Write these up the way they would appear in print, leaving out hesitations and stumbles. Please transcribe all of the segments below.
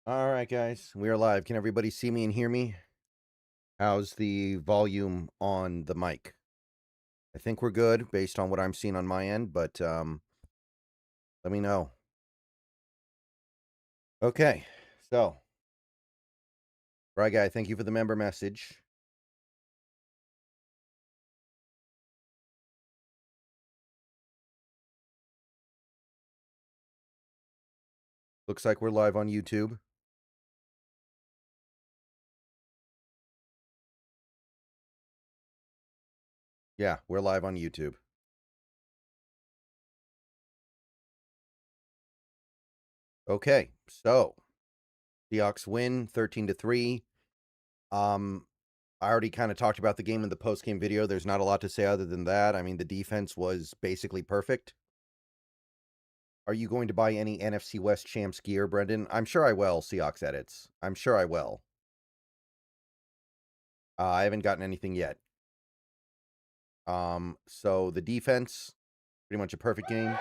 All right, guys, we are live. Can everybody see me and hear me? How's the volume on the mic? I think we're good based on what I'm seeing on my end, but let me know. Okay, so, right, guy, thank you for the member message. Looks like we're live on YouTube. Yeah, we're live on YouTube. Okay, so Seahawks win 13-3. I already kind of talked about the game in the post-game video. There's not a lot to say other than that. I mean, the defense was basically perfect. Are you going to buy any NFC West champs gear, Brendan? I'm sure I will, Seahawks edits. I'm sure I will. I haven't gotten anything yet. So the defense, pretty much a perfect game.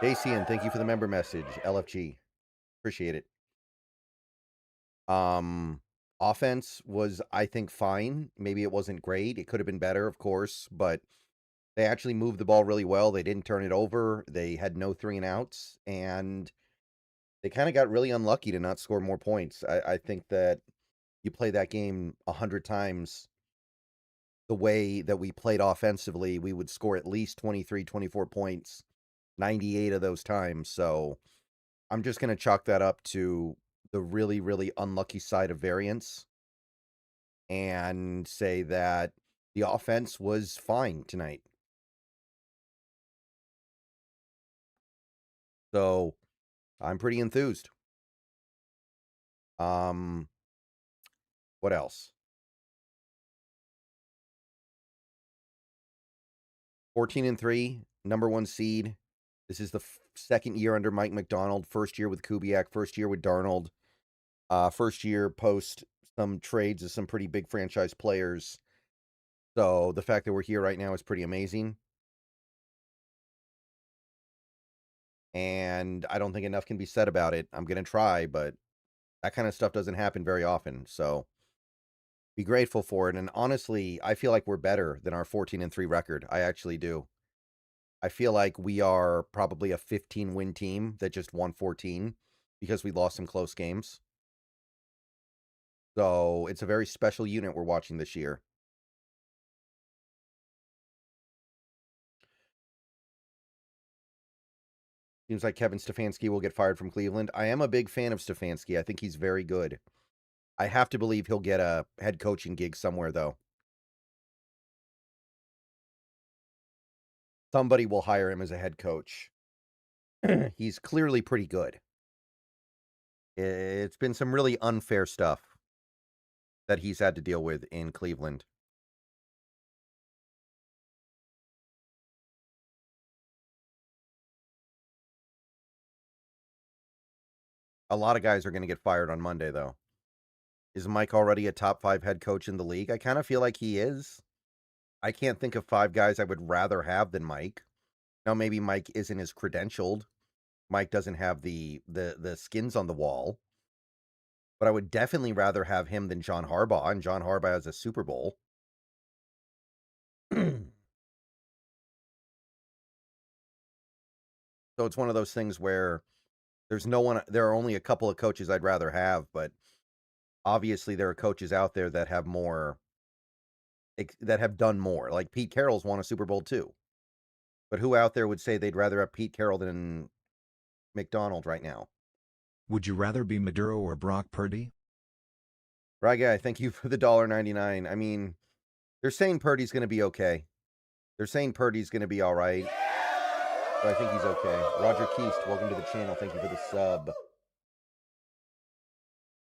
Dacian, thank you for the member message. LFG. Appreciate it. Offense was, I think, fine. Maybe it wasn't great. It could have been better, of course, but they actually moved the ball really well. They didn't turn it over. They had no 3-and-outs, and they kind of got really unlucky to not score more points. I think that you play that game 100 times the way that we played offensively, we would score at least 23, 24 points 98 of those times. So I'm just going to chalk that up to the really, really unlucky side of variance and say that the offense was fine tonight. So I'm pretty enthused. What else? 14-3, number 1 seed. This is the second year under Mike McDonald, first year with Kubiak, first year with Darnold, first year post some trades of some pretty big franchise players. So the fact that we're here right now is pretty amazing. And I don't think enough can be said about it. I'm going to try, but that kind of stuff doesn't happen very often. So be grateful for it. And honestly, I feel like we're better than our 14-3 record. I actually do. I feel like we are probably a 15-win team that just won 14 because we lost some close games. So it's a very special unit we're watching this year. Seems like Kevin Stefanski will get fired from Cleveland. I am a big fan of Stefanski. I think he's very good. I have to believe he'll get a head coaching gig somewhere, though. Somebody will hire him as a head coach. He's clearly pretty good. It's been some really unfair stuff that he's had to deal with in Cleveland. A lot of guys are going to get fired on Monday, though. Is Mike already a top 5 head coach in the league? I kind of feel like he is. I can't think of 5 guys I would rather have than Mike. Now, maybe Mike isn't as credentialed. Mike doesn't have the skins on the wall. But I would definitely rather have him than John Harbaugh, and John Harbaugh has a Super Bowl. So it's one of those things where there are only a couple of coaches I'd rather have, but obviously there are coaches out there that have that have done more. Like Pete Carroll's won a Super Bowl too. But who out there would say they'd rather have Pete Carroll than McDonald right now? Would you rather be Maduro or Brock Purdy? Right, guy, thank you for the $1.99. I mean, they're saying Purdy's going to be okay. They're saying Purdy's going to be all right. So I think he's okay. Roger Keast, welcome to the channel. Thank you for the sub.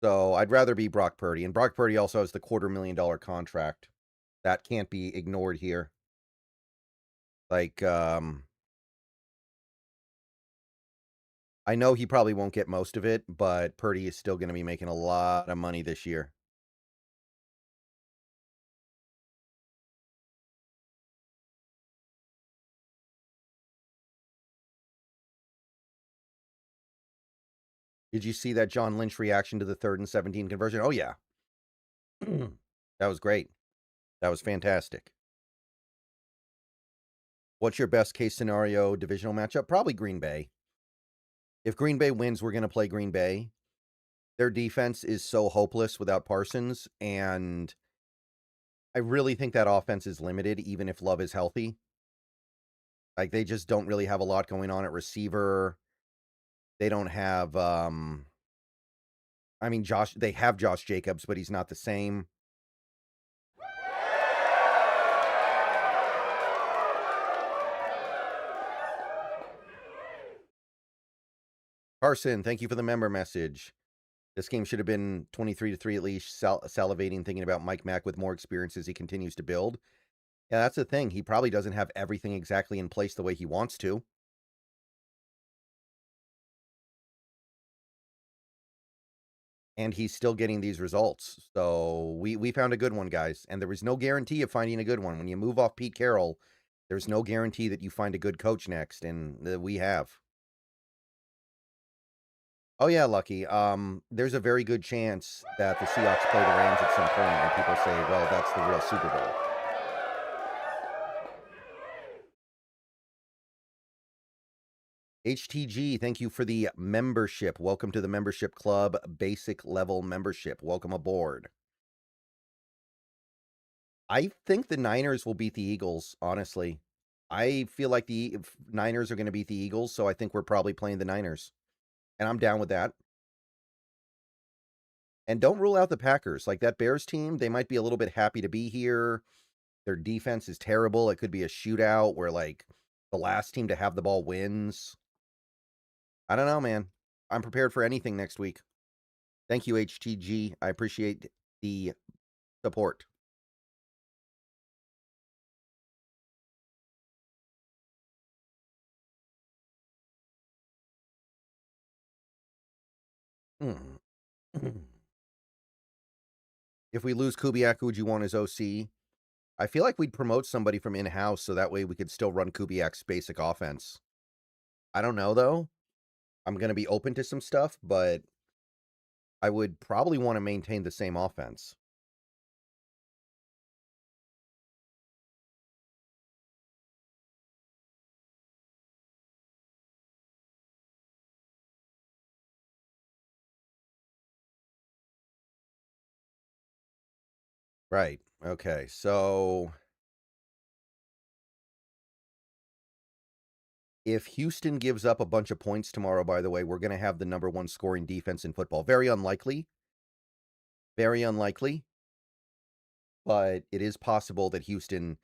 So I'd rather be Brock Purdy. And Brock Purdy also has the $250,000 contract. That can't be ignored here. Like, I know he probably won't get most of it, but Purdy is still going to be making a lot of money this year. Did you see that John Lynch reaction to the 3rd and 17 conversion? Oh, yeah. That was great. That was fantastic. What's your best case scenario divisional matchup? Probably Green Bay. If Green Bay wins, we're going to play Green Bay. Their defense is so hopeless without Parsons, and I really think that offense is limited, even if Love is healthy. Like, they just don't really have a lot going on at receiver. They don't have, I mean, they have Josh Jacobs, but he's not the same. Carson, thank you for the member message. This game should have been 23-3 at least, salivating, thinking about Mike Mack with more experience as he continues to build. Yeah, that's the thing. He probably doesn't have everything exactly in place the way he wants to. And he's still getting these results. So we found a good one, guys. And there was no guarantee of finding a good one. When you move off Pete Carroll, there's no guarantee that you find a good coach next, and we have. Oh yeah, Lucky. There's a very good chance that the Seahawks play the Rams at some point, and people say, well, that's the real Super Bowl. HTG, thank you for the membership. Welcome to the membership club, basic level membership. Welcome aboard. I think the Niners will beat the Eagles, honestly. I feel like the Niners are going to beat the Eagles, so I think we're probably playing the Niners. And I'm down with that. And don't rule out the Packers. Like, that Bears team, they might be a little bit happy to be here. Their defense is terrible. It could be a shootout where, like, the last team to have the ball wins. I don't know, man. I'm prepared for anything next week. Thank you, HTG. I appreciate the support. If we lose Kubiak, who would you want as OC? I feel like we'd promote somebody from in-house so that way we could still run Kubiak's basic offense. I don't know, though. I'm going to be open to some stuff, but I would probably want to maintain the same offense. Right. Okay. So if Houston gives up a bunch of points tomorrow, by the way, we're going to have the number 1 scoring defense in football. Very unlikely. Very unlikely. But it is possible that Houston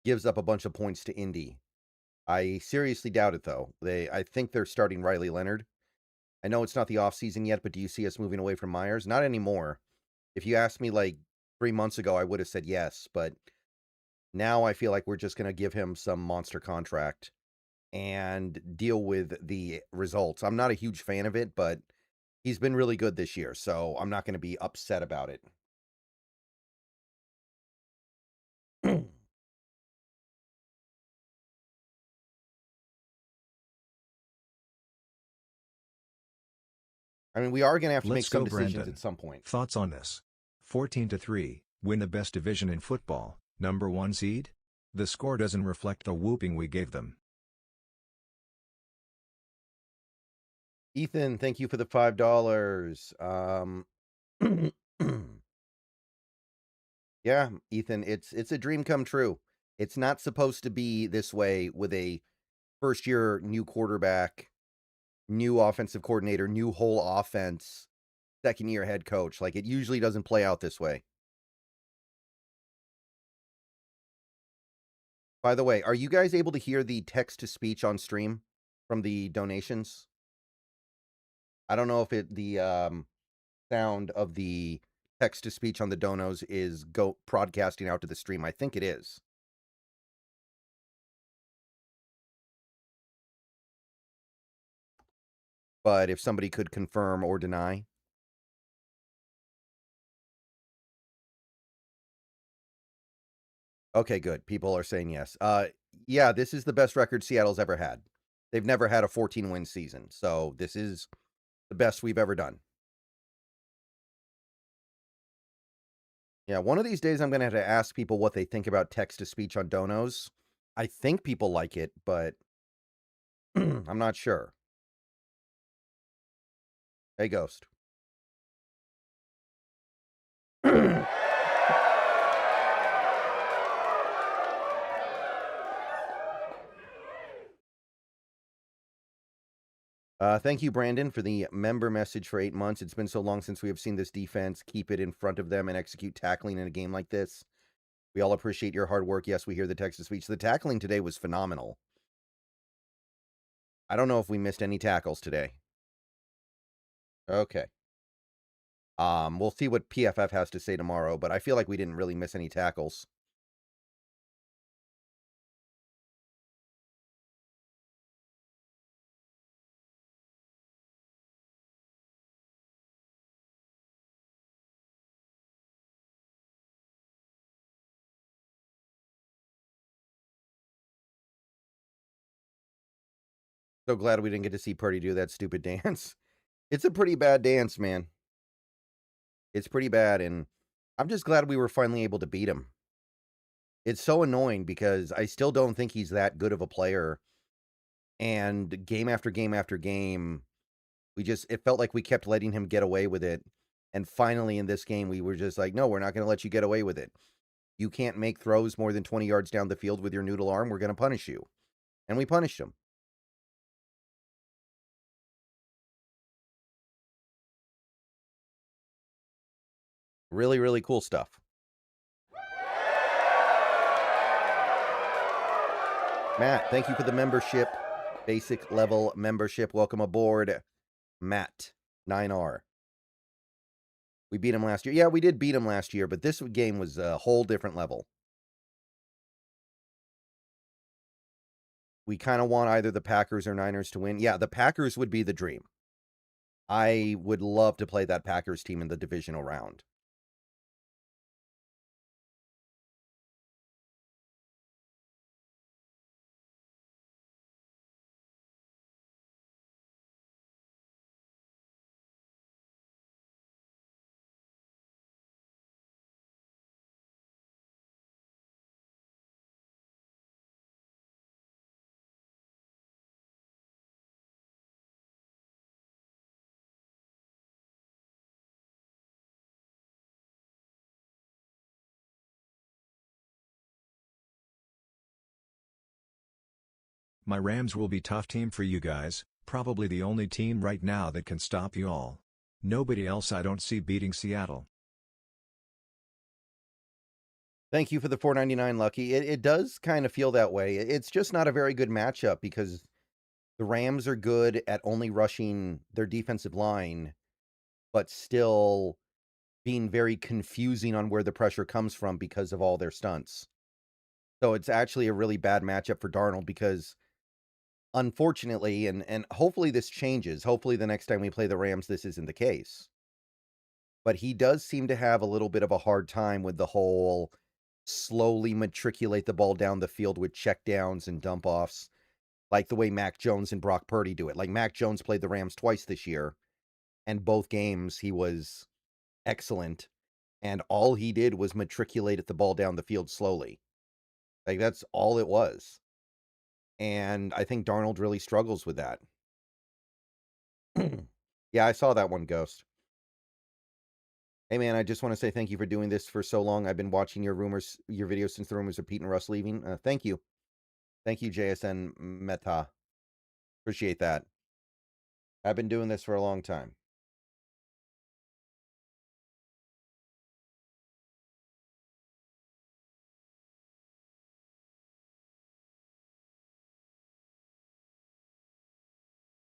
gives up a bunch of points to Indy. I seriously doubt it, though. I think they're starting Riley Leonard. I know it's not the offseason yet, but do you see us moving away from Myers? Not anymore. If you asked me like 3 months ago, I would have said yes, but now I feel like we're just going to give him some monster contract and deal with the results. I'm not a huge fan of it, but he's been really good this year, so I'm not going to be upset about it. I mean, we are going to have to Let's make some go, decisions Brandon. at some point. Thoughts on this? 14-3, win the best division in football, number 1 seed? The score doesn't reflect the whooping we gave them. Ethan, thank you for the $5. Yeah, Ethan, it's a dream come true. It's not supposed to be this way with a first year new quarterback, new offensive coordinator, new whole offense, second year head coach. Like, it usually doesn't play out this way. By the way, are you guys able to hear the text to speech on stream from the donations? I don't know if the sound of the text to speech on the donos is broadcasting out to the stream. I think it is. But if somebody could confirm or deny. Okay, good. People are saying yes. Yeah, this is the best record Seattle's ever had. They've never had a 14-win season. So this is the best we've ever done. Yeah, one of these days I'm gonna have to ask people what they think about text-to-speech on donos. I think people like it, but I'm not sure. Hey, Ghost. Thank you, Brandon, for the member message for 8 months. It's been so long since we have seen this defense keep it in front of them and execute tackling in a game like this. We all appreciate your hard work. Yes, we hear the text-to-speech. The tackling today was phenomenal. I don't know if we missed any tackles today. Okay. We'll see what PFF has to say tomorrow, but I feel like we didn't really miss any tackles. So glad we didn't get to see Purdy do that stupid dance. It's a pretty bad dance, man. It's pretty bad, and I'm just glad we were finally able to beat him. It's so annoying because I still don't think he's that good of a player. And game after game after game, it felt like we kept letting him get away with it. And finally in this game, we were just like, no, we're not going to let you get away with it. You can't make throws more than 20 yards down the field with your noodle arm. We're going to punish you. And we punished him. Really, really cool stuff. Matt, thank you for the membership. Basic level membership. Welcome aboard, Matt 9R. We beat him last year. Yeah, we did beat him last year, but this game was a whole different level. We kind of want either the Packers or Niners to win. Yeah, the Packers would be the dream. I would love to play that Packers team in the divisional round. My Rams will be tough team for you guys, probably the only team right now that can stop you all. Nobody else I don't see beating Seattle. Thank you for the $4.99, Lucky. It does kind of feel that way. It's just not a very good matchup because the Rams are good at only rushing their defensive line, but still being very confusing on where the pressure comes from because of all their stunts. So it's actually a really bad matchup for Darnold because unfortunately, and hopefully this changes. Hopefully the next time we play the Rams, this isn't the case. But he does seem to have a little bit of a hard time with the whole slowly matriculate the ball down the field with checkdowns and dump offs, like the way Mac Jones and Brock Purdy do it. Like Mac Jones played the Rams twice this year, and both games he was excellent. And all he did was matriculate the ball down the field slowly. Like that's all it was. And I think Darnold really struggles with that. Yeah, I saw that one, Ghost. Hey man, I just want to say thank you for doing this for so long. I've been watching your videos since the rumors of Pete and Russ leaving. Thank you. Thank you, JSN Meta. Appreciate that. I've been doing this for a long time.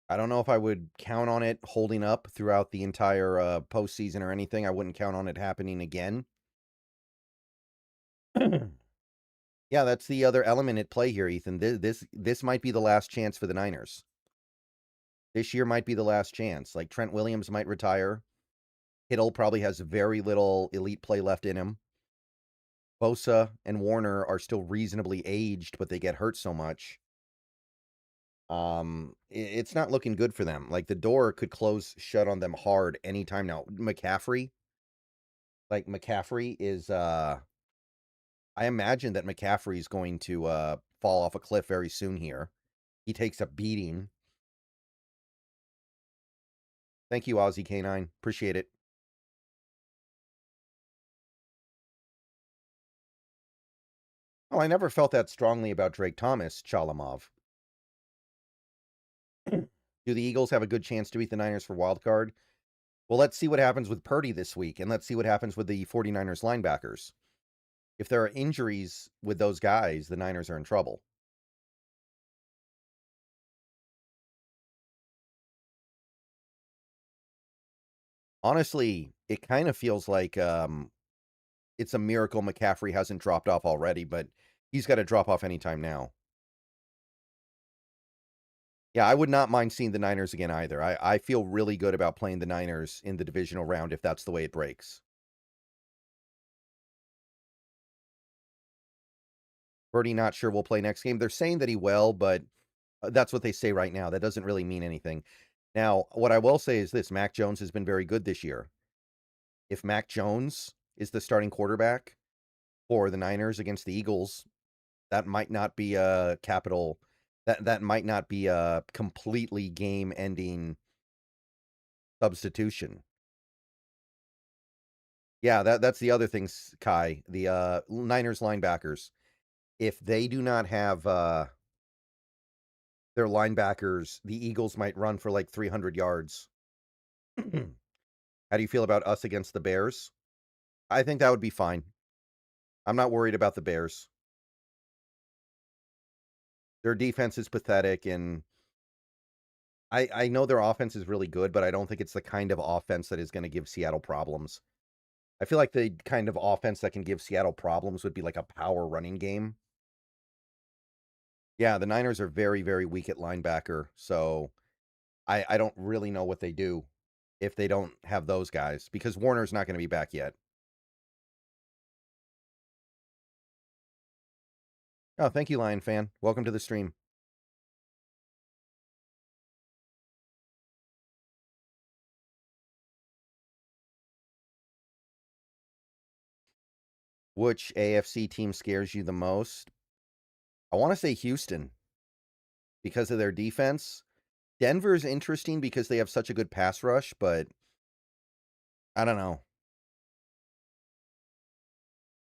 I don't know if I would count on it holding up throughout the entire postseason or anything. I wouldn't count on it happening again. Yeah, that's the other element at play here, Ethan. This might be the last chance for the Niners. This year might be the last chance. Like Trent Williams might retire. Kittle probably has very little elite play left in him. Bosa and Warner are still reasonably aged, but they get hurt so much. It's not looking good for them. Like the door could close shut on them hard anytime now. McCaffrey is I imagine that McCaffrey is going to fall off a cliff very soon here. He takes a beating. Thank you, Aussie K9. Appreciate it. Oh, I never felt that strongly about Drake Thomas, Chalamov. Do the Eagles have a good chance to beat the Niners for wild card? Well, let's see what happens with Purdy this week, and let's see what happens with the 49ers linebackers. If there are injuries with those guys, the Niners are in trouble. Honestly, it kind of feels like it's a miracle McCaffrey hasn't dropped off already, but he's got to drop off anytime now. Yeah, I would not mind seeing the Niners again either. I feel really good about playing the Niners in the divisional round if that's the way it breaks. Birdie not sure we'll play next game. They're saying that he will, but that's what they say right now. That doesn't really mean anything. Now, what I will say is this: Mac Jones has been very good this year. If Mac Jones is the starting quarterback for the Niners against the Eagles, that might not be a capital. That might not be a completely game-ending substitution. Yeah, that's the other thing, Kai. The Niners linebackers, if they do not have their linebackers, the Eagles might run for like 300 yards. How do you feel about us against the Bears? I think that would be fine. I'm not worried about the Bears. Their defense is pathetic, and I know their offense is really good, but I don't think it's the kind of offense that is going to give Seattle problems. I feel like the kind of offense that can give Seattle problems would be like a power running game. Yeah, the Niners are very, very weak at linebacker, so I don't really know what they do if they don't have those guys because Warner's not going to be back yet. Oh, thank you, Lion fan. Welcome to the stream. Which AFC team scares you the most? I want to say Houston because of their defense. Denver's interesting because they have such a good pass rush, but I don't know.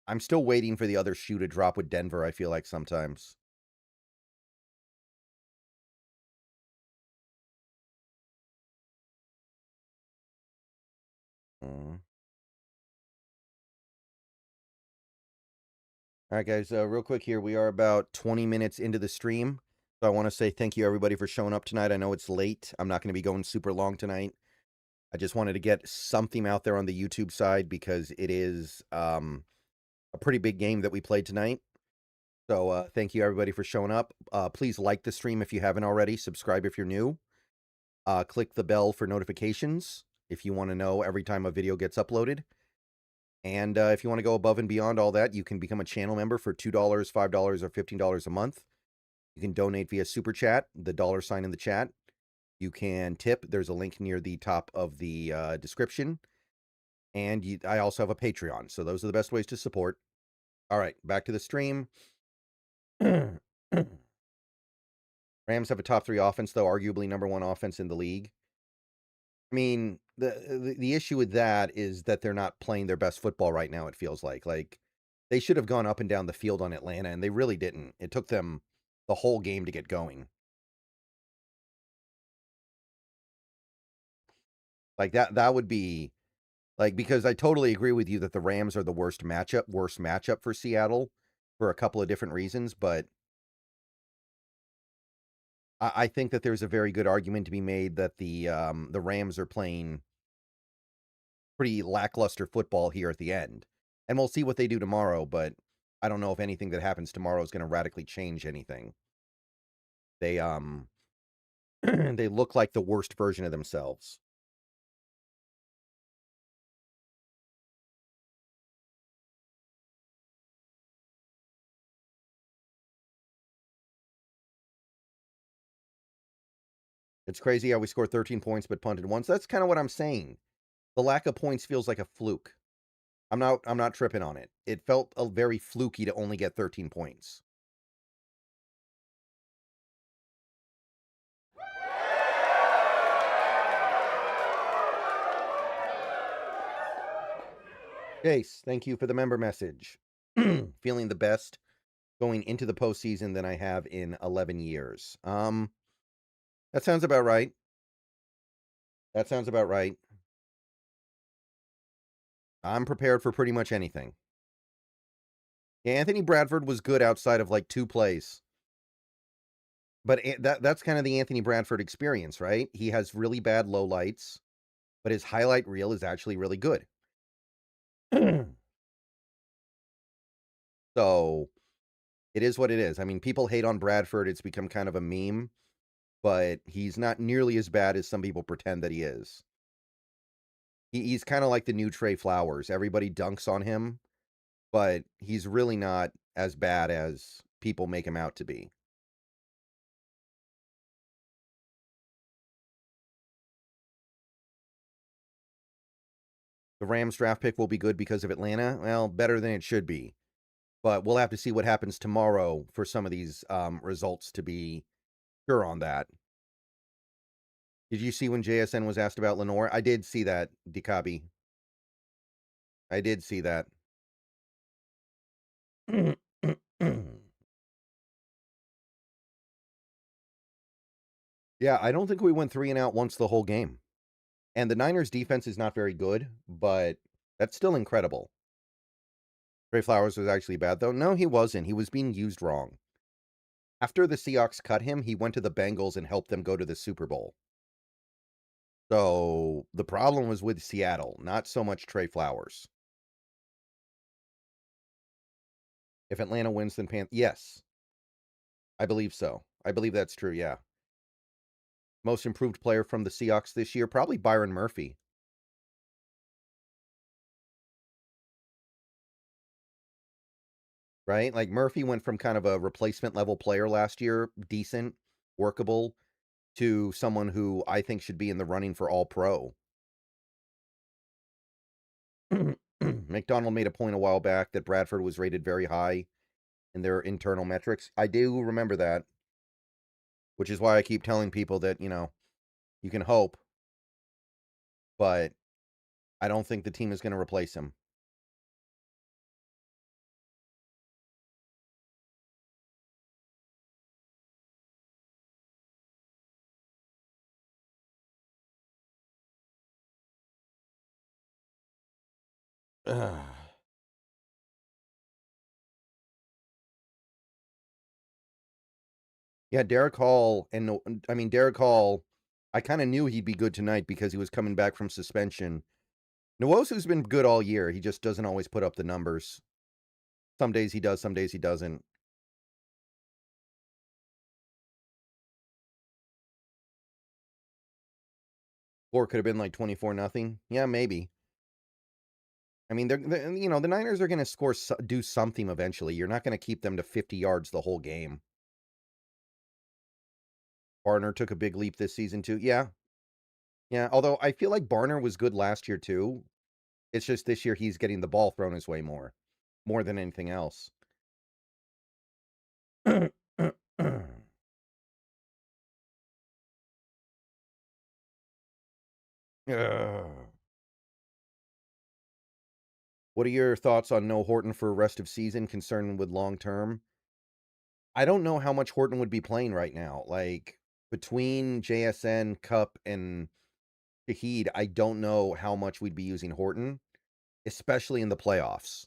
I'm still waiting for the other shoe to drop with Denver, I feel like sometimes. Mm. All right, guys, real quick here. We are about 20 minutes into the stream. So I want to say thank you, everybody, for showing up tonight. I know it's late. I'm not going to be going super long tonight. I just wanted to get something out there on the YouTube side because it is a pretty big game that we played tonight. So thank you, everybody, for showing up. Please like the stream if you haven't already. Subscribe if you're new. Click the bell for notifications if you want to know every time a video gets uploaded. And if you want to go above and beyond all that, you can become a channel member for $2, $5, or $15 a month. You can donate via Super Chat, the $ in the chat. You can tip. There's a link near the top of the description. And I also have a Patreon. So those are the best ways to support. All right, back to the stream. Rams have a top 3 offense, though, arguably #1 offense in the league. I mean, the issue with that is that they're not playing their best football right now, it feels like. Like, they should have gone up and down the field on Atlanta, and they really didn't. It took them the whole game to get going. Like, that would be, like, because I totally agree with you that the Rams are the worst matchup for Seattle for a couple of different reasons, but I think that there's a very good argument to be made that the Rams are playing pretty lackluster football here at the end. And we'll see what they do tomorrow, but I don't know if anything that happens tomorrow is going to radically change anything. They they look like the worst version of themselves. It's crazy how we scored 13 points but punted once. That's kind of what I'm saying. The lack of points feels like a fluke. I'm not tripping on it. It felt a very fluky to only get 13 points. Jace, thank you for the member message. Feeling the best going into the postseason than I have in 11 years. That sounds about right. That sounds about right. I'm prepared for pretty much anything. Yeah, Anthony Bradford was good outside of like 2 plays. But that's kind of the Anthony Bradford experience, right? He has really bad lowlights, but his highlight reel is actually really good. So, it is what it is. I mean, people hate on Bradford. It's become kind of a meme, but he's not nearly as bad as some people pretend that he is. He's kind of like the new Trey Flowers. Everybody dunks on him, but he's really not as bad as people make him out to be. The Rams draft pick will be good because of Atlanta. Well, better than it should be. But we'll have to see what happens tomorrow for some of these results to be sure on that. Did you see when JSN was asked about Lenore? I did see that, Dikabi. I did see that. Yeah, I don't think we went 3 and out once the whole game. And the Niners defense is not very good, but that's still incredible. Trey Flowers was actually bad, though. No, he wasn't. He was being used wrong. After the Seahawks cut him, he went to the Bengals and helped them go to the Super Bowl. So the problem was with Seattle, not so much Trey Flowers. If Atlanta wins, then yes, I believe so. I believe that's true, yeah. Most improved player from the Seahawks this year, probably Byron Murphy. Right? Like Murphy went from kind of a replacement level player last year, decent, workable, to someone who I think should be in the running for all pro. McDonald made a point a while back that Bradford was rated very high in their internal metrics. I do remember that, which is why I keep telling people that, you can hope, but I don't think the team is going to replace him. Ugh. Yeah, Derek Hall, Derek Hall, I kind of knew he'd be good tonight because he was coming back from suspension. Nwosu's been good all year. He just doesn't always put up the numbers. Some days he does, some days he doesn't. Or could have been like 24-0. Yeah, maybe. I mean, the Niners are going to do something eventually. You're not going to keep them to 50 yards the whole game. Barner took a big leap this season too. Yeah. Yeah, although I feel like Barner was good last year too. It's just this year he's getting the ball thrown his way more than anything else. What are your thoughts on no Horton for rest of season, concerned with long term? I don't know how much Horton would be playing right now. Like, between JSN, Cup, and Shaheed, I don't know how much we'd be using Horton, especially in the playoffs.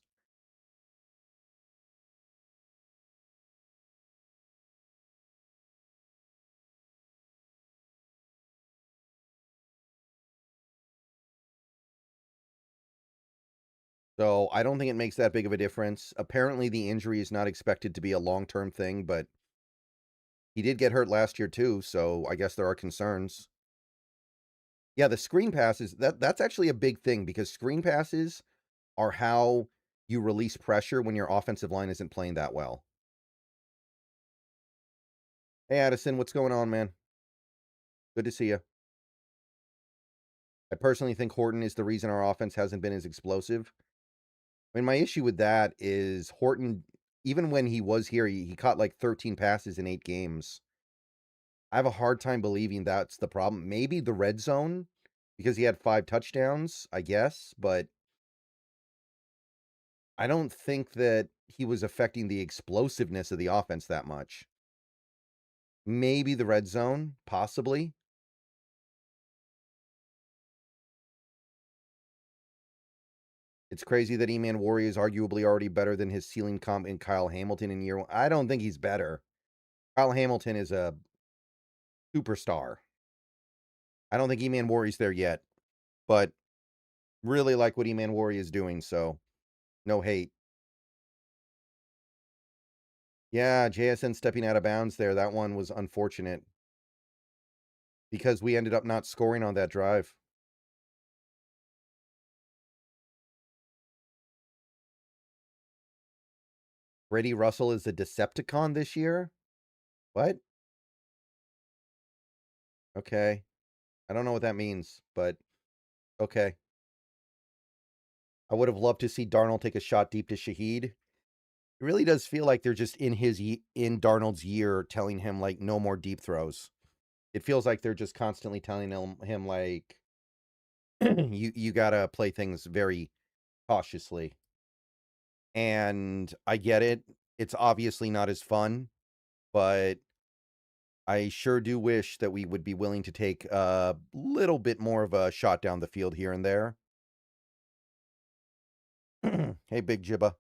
So I don't think it makes that big of a difference. Apparently, the injury is not expected to be a long-term thing, but he did get hurt last year too, so I guess there are concerns. Yeah, the screen passes, that's actually a big thing because screen passes are how you release pressure when your offensive line isn't playing that well. Hey, Addison, what's going on, man? Good to see you. I personally think Horton is the reason our offense hasn't been as explosive. I mean, my issue with that is Horton, even when he was here, he caught like 13 passes in 8 games. I have a hard time believing that's the problem. Maybe the red zone because he had 5 touchdowns, I guess, but I don't think that he was affecting the explosiveness of the offense that much. Maybe the red zone, possibly. It's crazy that E-Man Warrior is arguably already better than his ceiling comp in Kyle Hamilton in year 1. I don't think he's better. Kyle Hamilton is a superstar. I don't think E-Man Warrior's there yet, but really like what E-Man Warrior is doing, so no hate. Yeah, JSN stepping out of bounds there. That one was unfortunate because we ended up not scoring on that drive. Brady Russell is a Decepticon this year? What? Okay. I don't know what that means, but okay. I would have loved to see Darnold take a shot deep to Shaheed. It really does feel like they're just in Darnold's year telling him like no more deep throws. It feels like they're just constantly telling him like you got to play things very cautiously. And I get it. It's obviously not as fun, but I sure do wish that we would be willing to take a little bit more of a shot down the field here and there. Hey, Big Jibba.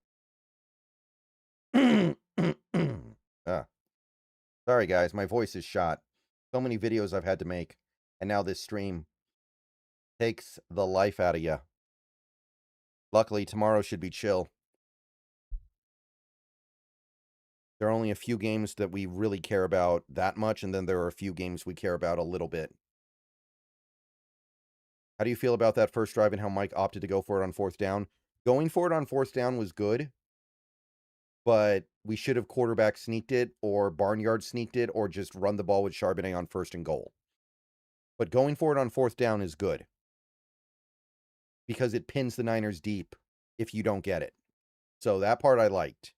Ah, sorry, guys. My voice is shot. So many videos I've had to make. And now this stream takes the life out of you. Luckily, tomorrow should be chill. There are only a few games that we really care about that much, and then there are a few games we care about a little bit. How do you feel about that first drive and how Mike opted to go for it on 4th down? Going for it on 4th down was good, but we should have quarterback sneaked it or barnyard sneaked it or just run the ball with Charbonnet on 1st and goal. But going for it on 4th down is good because it pins the Niners deep if you don't get it. So that part I liked.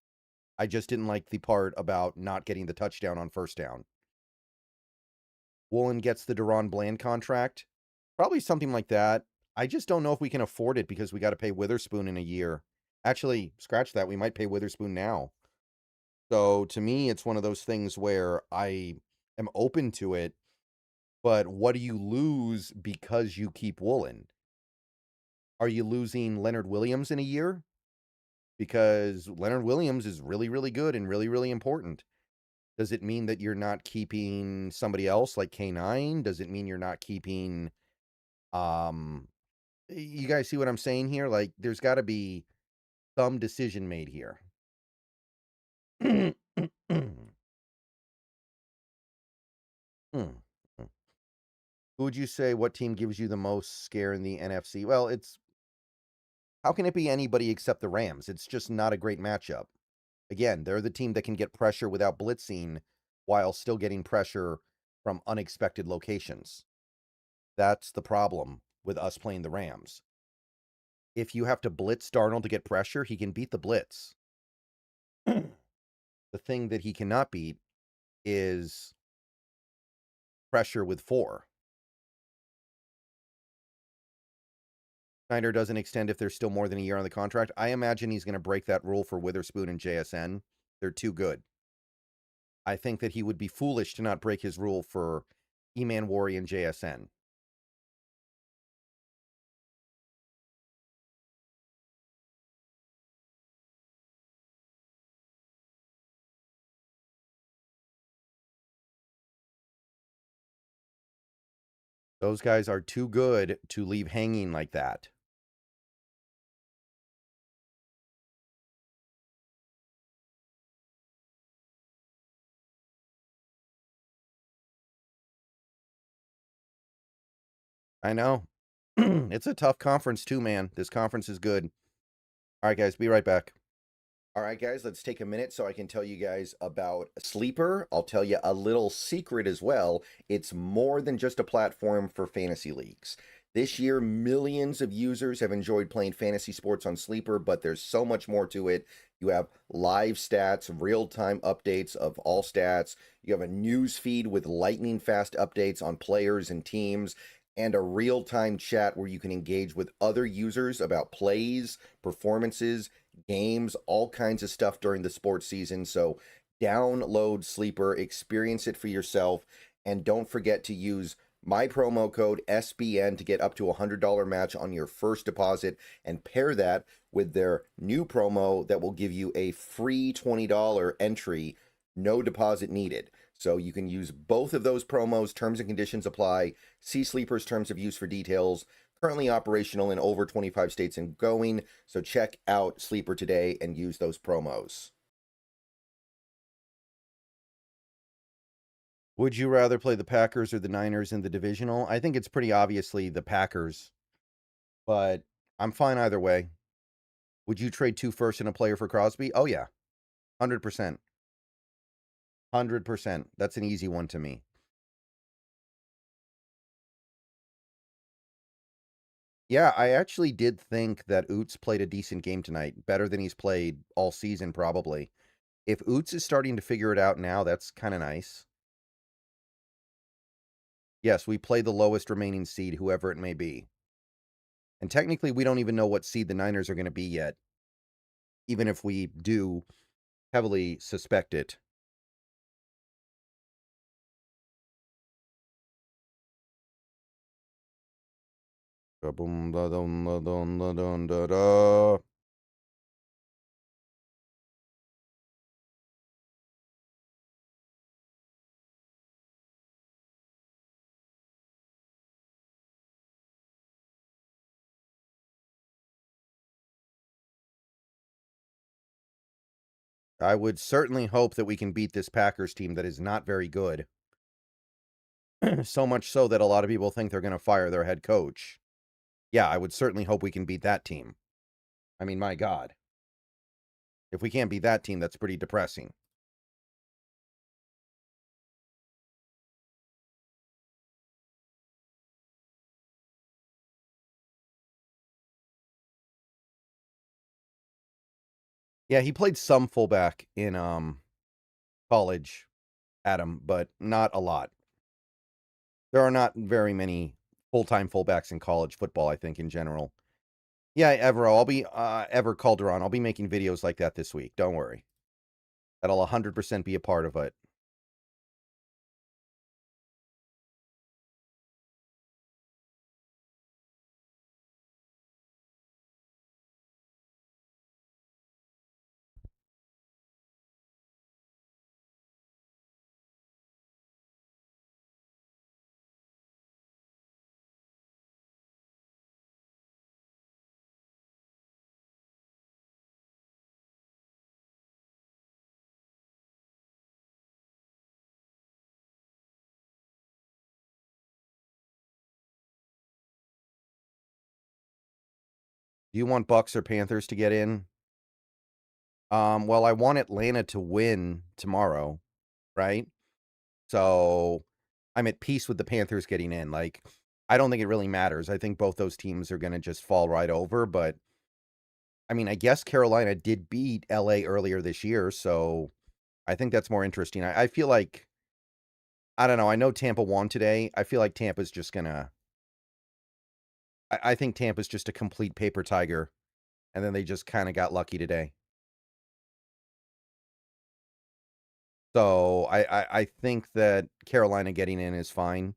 I just didn't like the part about not getting the touchdown on 1st down. Woolen gets the Deron Bland contract. Probably something like that. I just don't know if we can afford it because we got to pay Witherspoon in a year. Actually, scratch that. We might pay Witherspoon now. So to me, it's one of those things where I am open to it, but what do you lose because you keep Woolen? Are you losing Leonard Williams in a year? Because Leonard Williams is really, really good and really, really important. Does it mean that you're not keeping somebody else like K9? Does it mean you're not keeping you guys see what I'm saying here? Like there's got to be some decision made here. Who would you say what team gives you the most scare in the NFC? Well, it's how can it be anybody except the Rams? It's just not a great matchup. Again, they're the team that can get pressure without blitzing while still getting pressure from unexpected locations. That's the problem with us playing the Rams. If you have to blitz Darnold to get pressure, he can beat the blitz. The thing that he cannot beat is pressure with 4. Snyder doesn't extend if there's still more than a year on the contract. I imagine he's going to break that rule for Witherspoon and JSN. They're too good. I think that he would be foolish to not break his rule for E-Man Warrior and JSN. Those guys are too good to leave hanging like that. I know. It's a tough conference too, man. This conference is good. All right, guys, be right back. All right, guys, let's take a minute so I can tell you guys about Sleeper. I'll tell you a little secret as well. It's more than just a platform for fantasy leagues. This year, millions of users have enjoyed playing fantasy sports on Sleeper, but there's so much more to it. You have live stats, real time updates of all stats. You have a news feed with lightning fast updates on players and teams, and a real time chat where you can engage with other users about plays, performances, games, all kinds of stuff during the sports season. So download Sleeper, experience it for yourself, and don't forget to use my promo code SBN to get up to a $100 match on your first deposit, and pair that with their new promo that will give you a free $20 entry, no deposit needed. So you can use both of those promos. Terms and conditions apply. See Sleeper's terms of use for details. Currently operational in over 25 states and going. So check out Sleeper today and use those promos. Would you rather play the Packers or the Niners in the divisional? I think it's pretty obviously the Packers, but I'm fine either way. Would you trade 2 firsts and a player for Crosby? Oh, yeah. 100%. 100%. That's an easy one to me. Yeah, I actually did think that Oots played a decent game tonight, better than he's played all season, probably. If Oots is starting to figure it out now, that's kind of nice. Yes, we play the lowest remaining seed, whoever it may be. And technically, we don't even know what seed the Niners are going to be yet, even if we do heavily suspect it. I would certainly hope that we can beat this Packers team that is not very good. So much so that a lot of people think they're going to fire their head coach. Yeah, I would certainly hope we can beat that team. I mean, my God. If we can't beat that team, that's pretty depressing. Yeah, he played some fullback in college, Adam, but not a lot. There are not very many full-time fullbacks in college football, I think, in general. Yeah, Evero, I'll be Ever Calderon. I'll be making videos like that this week. Don't worry. That'll 100% be a part of it. Do you want Bucks or Panthers to get in? Well, I want Atlanta to win tomorrow, right? So I'm at peace with the Panthers getting in. Like, I don't think it really matters. I think both those teams are going to just fall right over. But I mean, I guess Carolina did beat LA earlier this year. So I think that's more interesting. I feel like, I don't know. I know Tampa won today. I feel like Tampa's just going to, I think Tampa's just a complete paper tiger. And then they just kind of got lucky today. So I think that Carolina getting in is fine.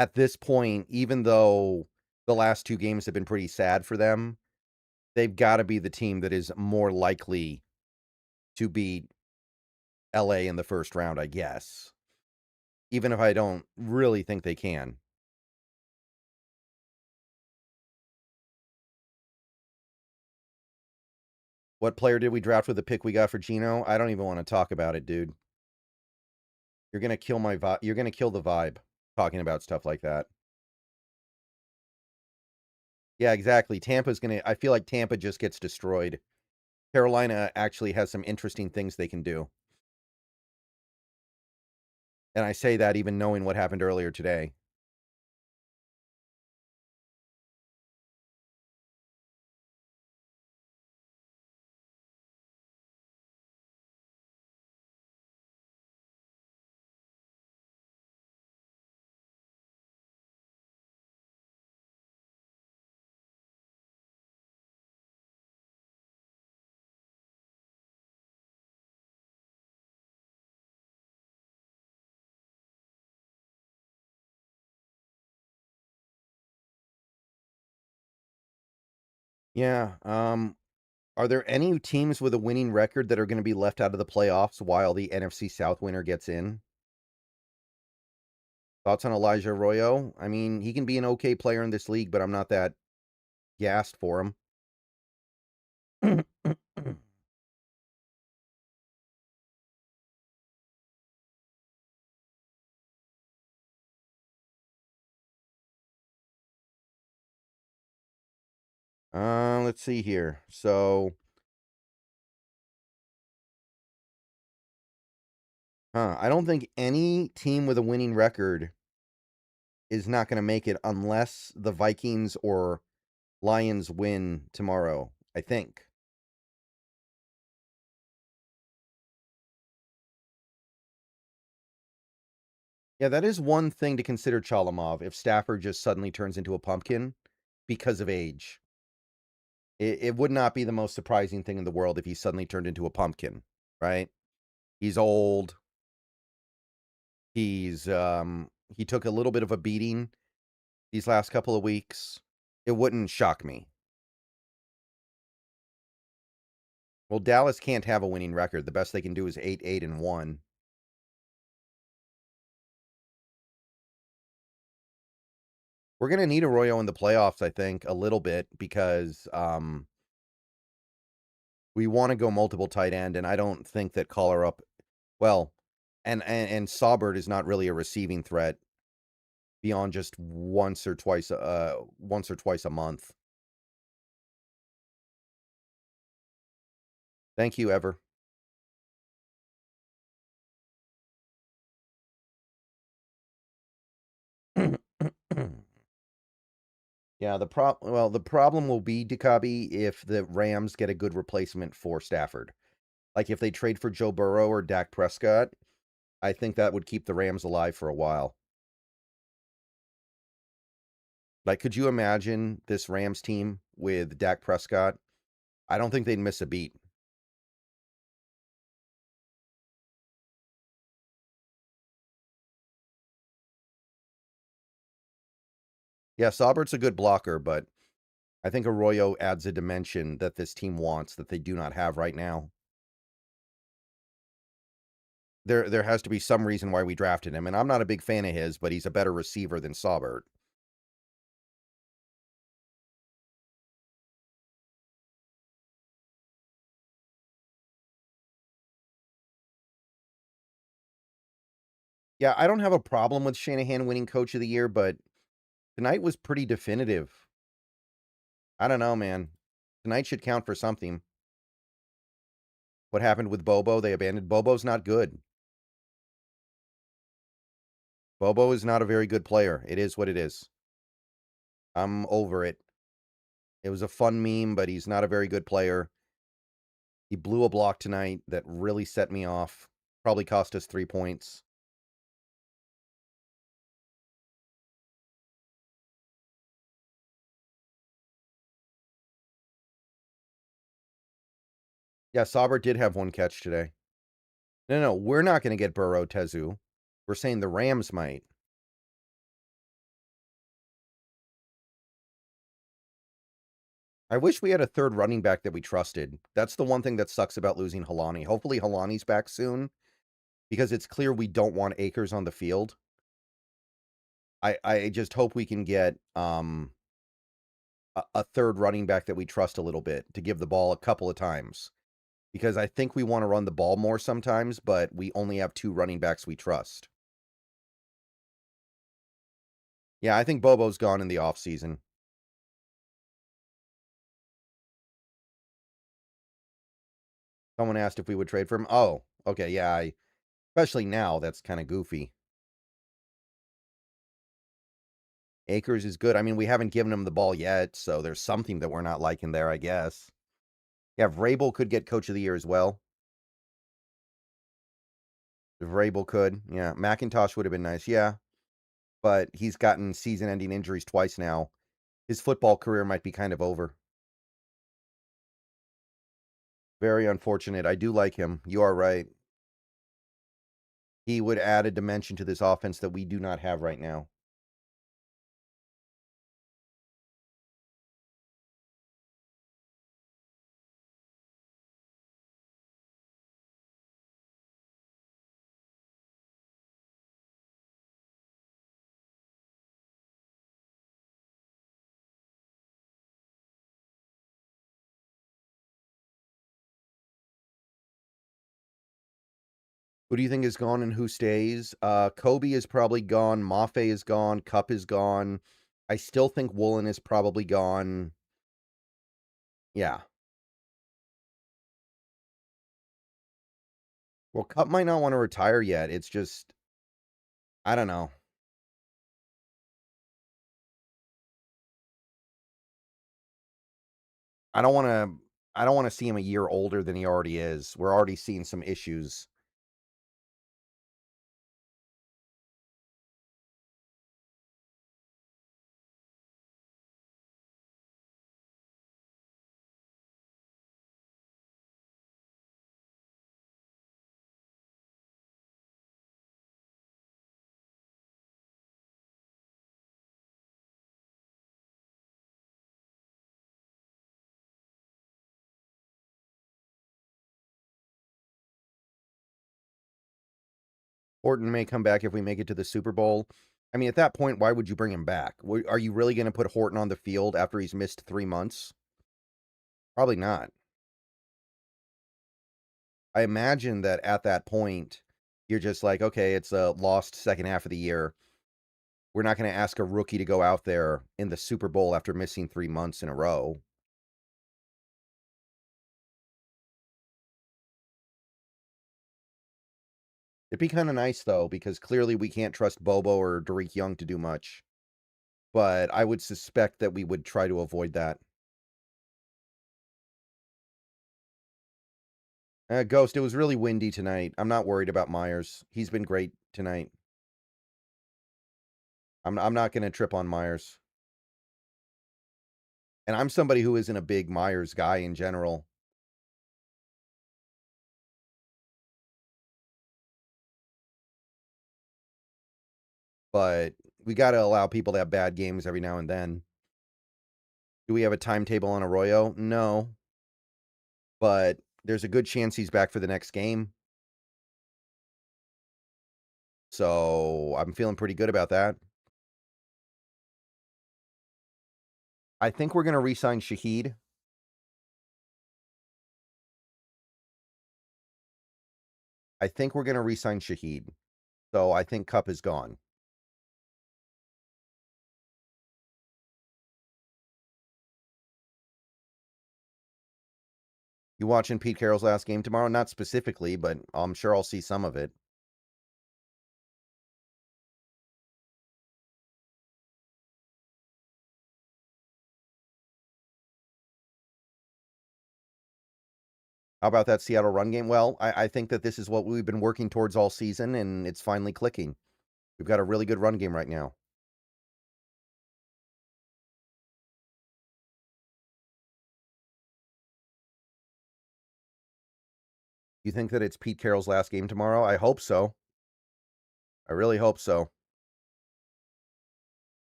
At this point, even though the last 2 games have been pretty sad for them, they've got to be the team that is more likely to beat LA in the first round, I guess. Even if I don't really think they can. What player did we draft with the pick we got for Gino? I don't even want to talk about it, dude. You're going to kill my vibe. You're going to kill the vibe talking about stuff like that. Yeah, exactly. I feel like Tampa just gets destroyed. Carolina actually has some interesting things they can do. And I say that even knowing what happened earlier today. Yeah, are there any teams with a winning record that are gonna be left out of the playoffs while the NFC South winner gets in? Thoughts on Elijah Arroyo? I mean, he can be an okay player in this league, but I'm not that gassed for him. Let's see here. So, I don't think any team with a winning record is not gonna make it unless the Vikings or Lions win tomorrow, I think. Yeah, that is one thing to consider, Chalamov, if Stafford just suddenly turns into a pumpkin because of age. It would not be the most surprising thing in the world if he suddenly turned into a pumpkin, right? He's old. He took a little bit of a beating these last couple of weeks. It wouldn't shock me. Well, Dallas can't have a winning record. The best they can do is 8-1. We're gonna need Arroyo in the playoffs, I think, a little bit because we want to go multiple tight end, and I don't think that Collar up well, and Saubert is not really a receiving threat beyond just once or twice a month. Thank you, Ever. Yeah, the problem will be, Dakabi, if the Rams get a good replacement for Stafford. Like if they trade for Joe Burrow or Dak Prescott, I think that would keep the Rams alive for a while. Like, could you imagine this Rams team with Dak Prescott? I don't think they'd miss a beat. Yeah, Saubert's a good blocker, but I think Arroyo adds a dimension that this team wants that they do not have right now. There has to be some reason why we drafted him, and I'm not a big fan of his, but he's a better receiver than Saubert. Yeah, I don't have a problem with Shanahan winning Coach of the Year, but tonight was pretty definitive. I don't know, man. Tonight should count for something. What happened with Bobo? They abandoned. Bobo's not good. Bobo is not a very good player. It is what it is. I'm over it. It was a fun meme, but he's not a very good player. He blew a block tonight that really set me off. Probably cost us 3 points. Yeah, Sauber did have one catch today. No, we're not going to get Burrow, Tezu. We're saying the Rams might. I wish we had a third running back that we trusted. That's the one thing that sucks about losing Halani. Hopefully Halani's back soon because it's clear we don't want Akers on the field. I just hope we can get a third running back that we trust a little bit to give the ball a couple of times. Because I think we want to run the ball more sometimes, but we only have two running backs we trust. Yeah, I think Bobo's gone in the offseason. Someone asked if we would trade for him. Oh, okay, yeah, especially now, that's kinda goofy. Akers is good. I mean, we haven't given him the ball yet, so there's something that we're not liking there, I guess. Yeah, Vrabel could get coach of the year as well. Vrabel could. Yeah, McIntosh would have been nice. Yeah, but he's gotten season-ending injuries twice now. His football career might be kind of over. Very unfortunate. I do like him. You are right. He would add a dimension to this offense that we do not have right now. Who do you think is gone and who stays? Kobe is probably gone. Mafe is gone. Cup is gone. I still think Woolen is probably gone. Yeah. Well, Cup might not want to retire yet. It's just, I don't know. I don't want to. I don't want to see him a year older than he already is. We're already seeing some issues. Horton may come back if we make it to the Super Bowl. I mean, at that point, why would you bring him back? Are you really going to put Horton on the field after he's missed 3 months? Probably not. I imagine that at that point, you're just like, okay, it's a lost second half of the year. We're not going to ask a rookie to go out there in the Super Bowl after missing 3 months in a row. It'd be kind of nice, though, because clearly we can't trust Bobo or Derek Young to do much. But I would suspect that we would try to avoid that. Ghost, it was really windy tonight. I'm not worried about Myers. He's been great tonight. I'm not going to trip on Myers. And I'm somebody who isn't a big Myers guy in general. But we got to allow people to have bad games every now and then. Do we have a timetable on Arroyo? No. But there's a good chance he's back for the next game. So I'm feeling pretty good about that. I think we're going to re-sign Shaheed. I think we're going to re-sign Shaheed. So I think Cup is gone. You watching Pete Carroll's last game tomorrow? Not specifically, but I'm sure I'll see some of it. How about that Seattle run game? Well, I think that this is what we've been working towards all season, and it's finally clicking. We've got a really good run game right now. You think that it's Pete Carroll's last game tomorrow? I hope so. I really hope so.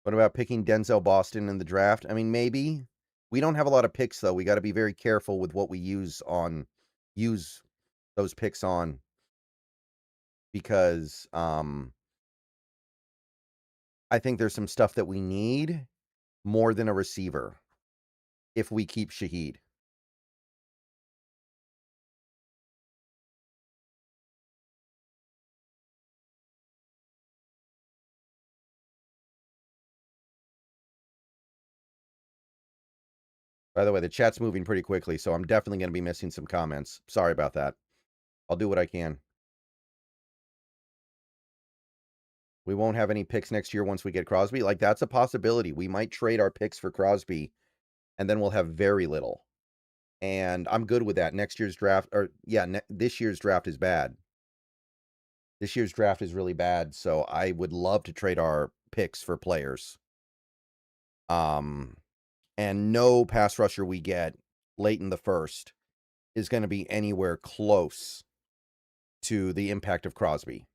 What about picking Denzel Boston in the draft? I mean, maybe. We don't have a lot of picks, though. We got to be very careful with what we use those picks on, because I think there's some stuff that we need more than a receiver if we keep Shaheed. By the way, the chat's moving pretty quickly, so I'm definitely going to be missing some comments. Sorry about that. I'll do what I can. We won't have any picks next year once we get Crosby. Like, that's a possibility. We might trade our picks for Crosby, and then we'll have very little. And I'm good with that. Next year's draft, or yeah, this year's draft is bad. This year's draft is really bad, so I would love to trade our picks for players. And no pass rusher we get late in the first is going to be anywhere close to the impact of Crosby.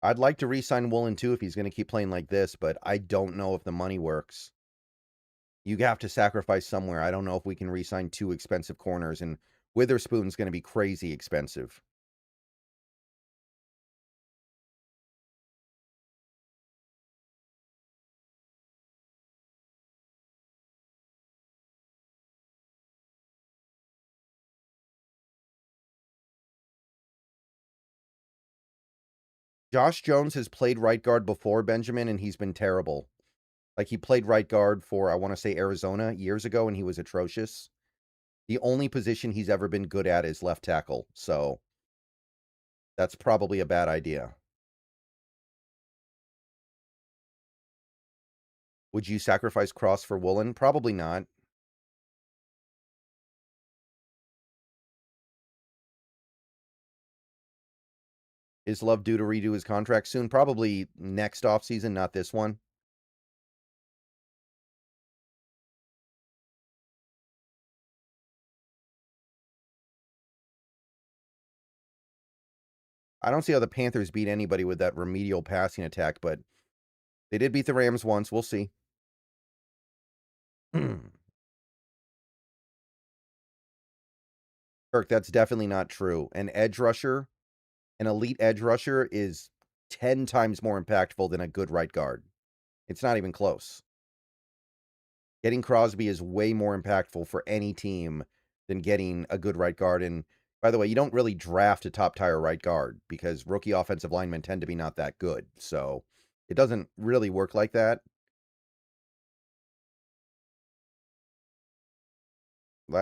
I'd like to re-sign Woolen too if he's going to keep playing like this, but I don't know if the money works. You have to sacrifice somewhere. I don't know if we can re-sign 2 expensive corners, and Witherspoon's going to be crazy expensive. Josh Jones has played right guard before, Benjamin, and he's been terrible. Like, he played right guard for, I want to say, Arizona years ago, and he was atrocious. The only position he's ever been good at is left tackle, so that's probably a bad idea. Would you sacrifice Cross for Woolen? Probably not. Is Love due to redo his contract soon? Probably next offseason, not this one. I don't see how the Panthers beat anybody with that remedial passing attack, but they did beat the Rams once. We'll see. Kirk, that's definitely not true. An elite edge rusher is 10 times more impactful than a good right guard. It's not even close. Getting Crosby is way more impactful for any team than getting a good right guard. And by the way, you don't really draft a top tier right guard because rookie offensive linemen tend to be not that good. So it doesn't really work like that.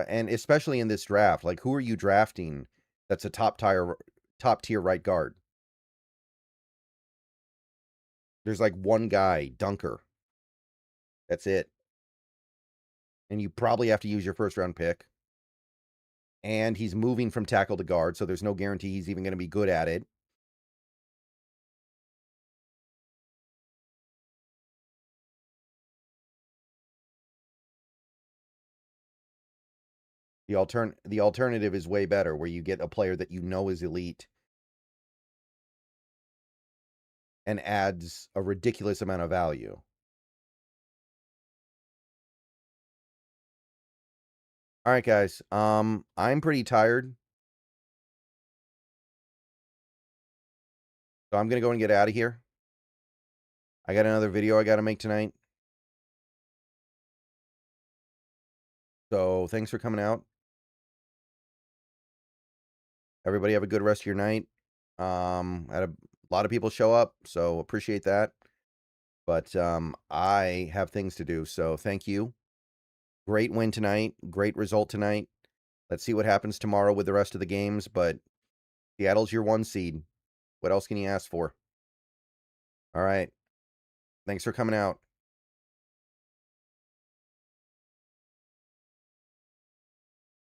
And especially in this draft, like, who are you drafting that's a top tier right guard? There's like one guy, Dunker. That's it. And you probably have to use your first round pick. And he's moving from tackle to guard, so there's no guarantee he's even going to be good at it. The alternative is way better, where you get a player that you know is elite and adds a ridiculous amount of value. All right, guys. I'm pretty tired, so I'm gonna go and get out of here. I got another video I got to make tonight. So thanks for coming out. Everybody have a good rest of your night. Had a lot of people show up, so appreciate that. But I have things to do, so thank you. Great win tonight. Great result tonight. Let's see what happens tomorrow with the rest of the games, but Seattle's your 1 seed. What else can you ask for? All right. Thanks for coming out.